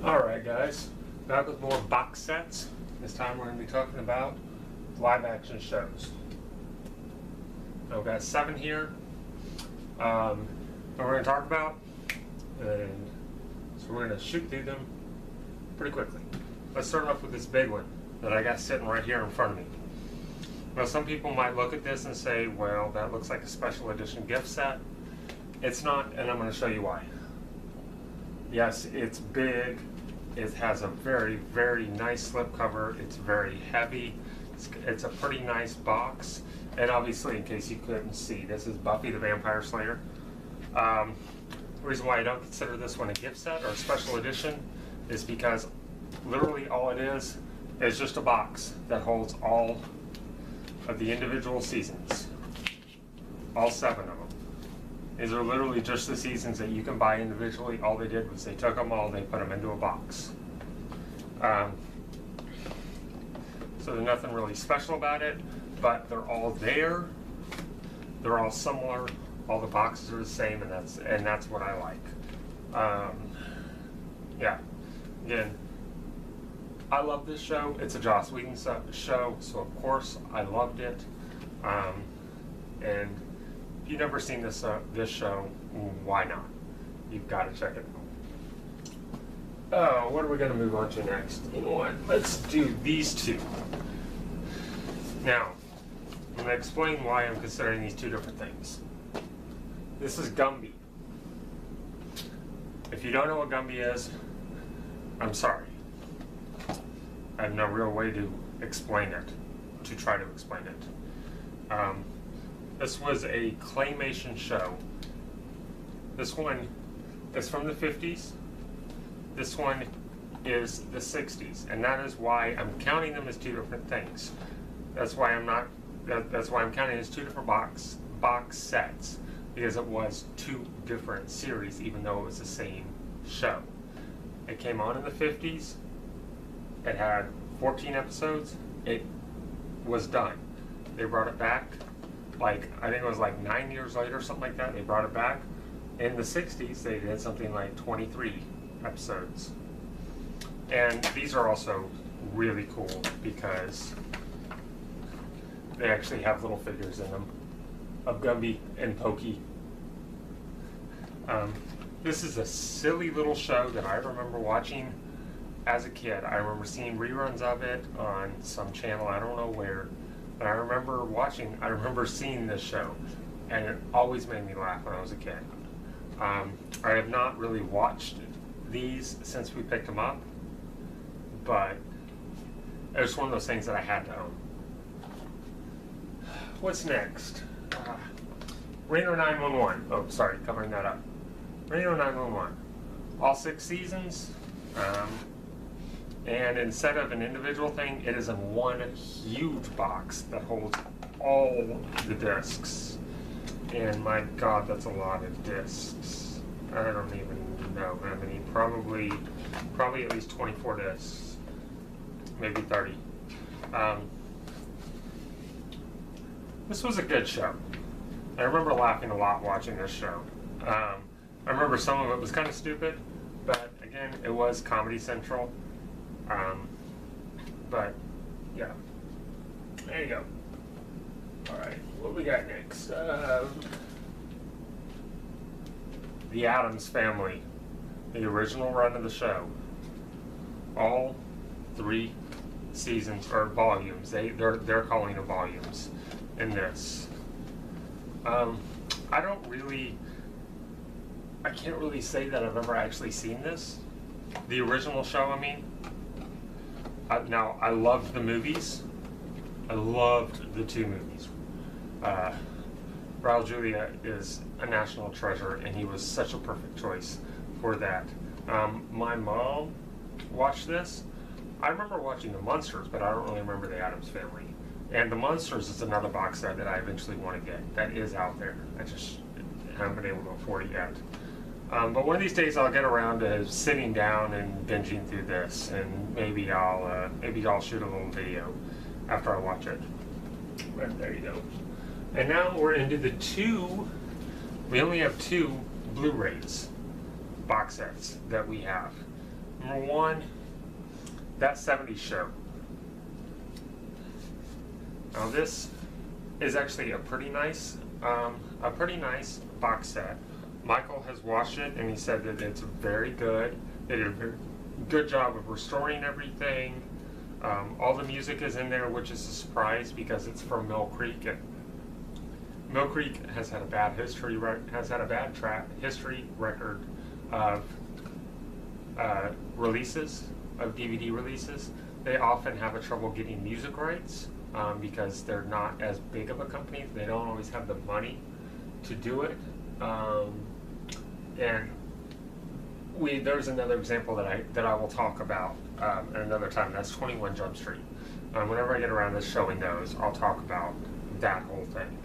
Alright guys, back with more box sets. This time we're going to be talking about live action shows. I've got 7 here that we're going to talk about, and so we're going to shoot through them pretty quickly. Let's start off with this big one that I got sitting right here in front of me. Now some people might look at this and say, well, that looks like a special edition gift set. It's not, and I'm going to show you why. Yes, it's big. It has a very, very nice slipcover. It's very heavy. It's a pretty nice box. And obviously, in case you couldn't see, this is Buffy the Vampire Slayer. The reason why I don't consider this one a gift set or a special edition is because literally all it is just a box that holds all of the individual seasons. All 7 of them. These are literally just the seasons that you can buy individually. All they did was they took them all, they put them into a box. So there's nothing really special about it, but they're all there. They're all similar. All the boxes are the same, and that's what I like. Yeah. Again, I love this show. It's a Joss Whedon show, so of course I loved it. And if you've never seen this show, why not? You've got to check it out. Oh, what are we going to move on to next? You know what? Let's do these two. Now, I'm going to explain why I'm considering these two different things. This is Gumby. If you don't know what Gumby is, I'm sorry. I have no real way to explain it, to try to explain it. This was a claymation show. This one is from the 50s. This one is the 60s, and that is why I'm counting them as two different things. That's why I'm counting it as two different box sets, because it was two different series, even though it was the same show. It came on in the 50s. It had 14 episodes. It was done. They brought it back. I think it was 9 years later, something like that, they brought it back. In the 60s, they did something like 23 episodes. And these are also really cool because they actually have little figures in them of Gumby and Pokey. This is a silly little show that I remember watching as a kid. I remember seeing reruns of it on some channel, I don't know where. But I remember seeing this show, and it always made me laugh when I was a kid. I have not really watched these since we picked them up, but it was one of those things that I had to own. What's next? Reno 911. Oh, sorry, covering that up. Reno 911. All 6 seasons. And instead of an individual thing, it is in one huge box that holds all the discs. And my God, that's a lot of discs. I don't even know how many. Probably at least 24 discs, maybe 30. This was a good show. I remember laughing a lot watching this show. I remember some of it was kind of stupid, but again, it was Comedy Central. But yeah, there you go. All right, what we got next? The Addams Family, the original run of the show. All 3 seasons or volumes. They're calling it volumes in this. I can't really say that I've ever actually seen this. The original show, I mean. Now, I loved the movies. I loved the 2 movies. Raul Julia is a national treasure, and he was such a perfect choice for that. My mom watched this. I remember watching The Munsters, but I don't really remember The Addams Family. And The Munsters is another box set that I eventually want to get. That is out there. I just haven't been able to afford it yet. But one of these days I'll get around to sitting down and binging through this, and maybe I'll shoot a little video after I watch it. But there you go. And now we're into the 2. We only have 2 Blu-rays box sets that we have. Number one, that 70s show. Now this is actually a pretty nice box set. Michael has watched it and he said that it's very good. They did a very good job of restoring everything. All the music is in there, which is a surprise because it's from Mill Creek. And Mill Creek has had a bad history record of releases, of DVD releases. They often have a trouble getting music rights because they're not as big of a company. They don't always have the money to do it. And there's another example that I will talk about at another time. That's 21 Jump Street. Whenever I get around to showing those, I'll talk about that whole thing.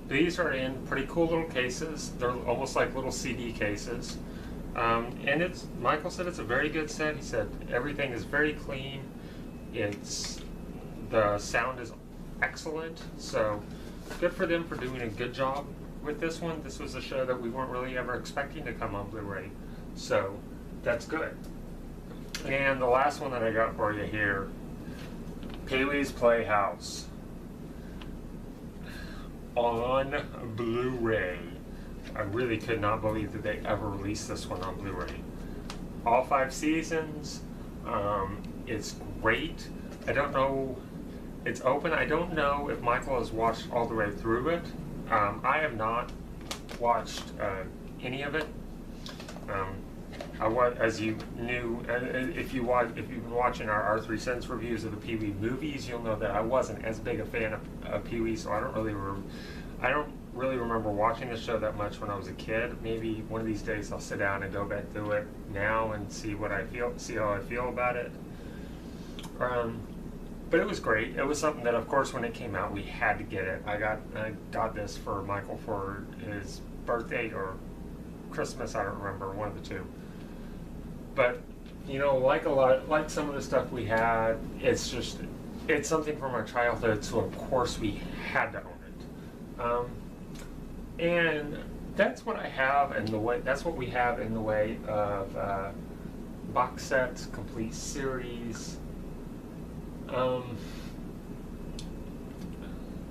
These are in pretty cool little cases. They're almost like little CD cases. And Michael said it's a very good set. He said everything is very clean. The sound is excellent. So good for them for doing a good job with this one. This was a show that we weren't really ever expecting to come on Blu-ray. So that's good. And the last one that I got for you here, Pee-wee's Playhouse on Blu-ray. I really could not believe that they ever released this one on Blu-ray. All 5 seasons. It's great. I don't know. It's open. I don't know if Michael has watched all the way through it. I have not watched any of it. As you knew, if you've been watching our R3 Cents reviews of the Pee-wee movies, you'll know that I wasn't as big a fan of Pee-wee, so I don't really remember watching the show that much when I was a kid. Maybe one of these days I'll sit down and go back through it now and see how I feel about it. But it was great. It was something that, of course, when it came out, we had to get it. I got this for Michael for his birthday or Christmas. I don't remember, one of the two. But like some of the stuff we had, it's something from our childhood. So of course we had to own it. And that's what I have that's what we have in the way of box sets, complete series.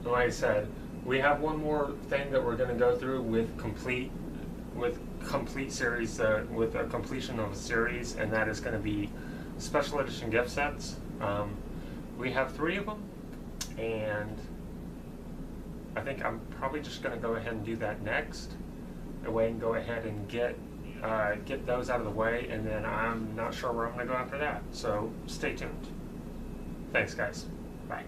Like I said, we have one more thing that we're going to go through with complete series, with a completion of a series, and that is going to be special edition gift sets. We have 3 of them, and I think I'm probably just going to go ahead and do that next. That way I can go ahead and get those out of the way, and then I'm not sure where I'm going to go after that. So stay tuned. Thanks, guys. Bye.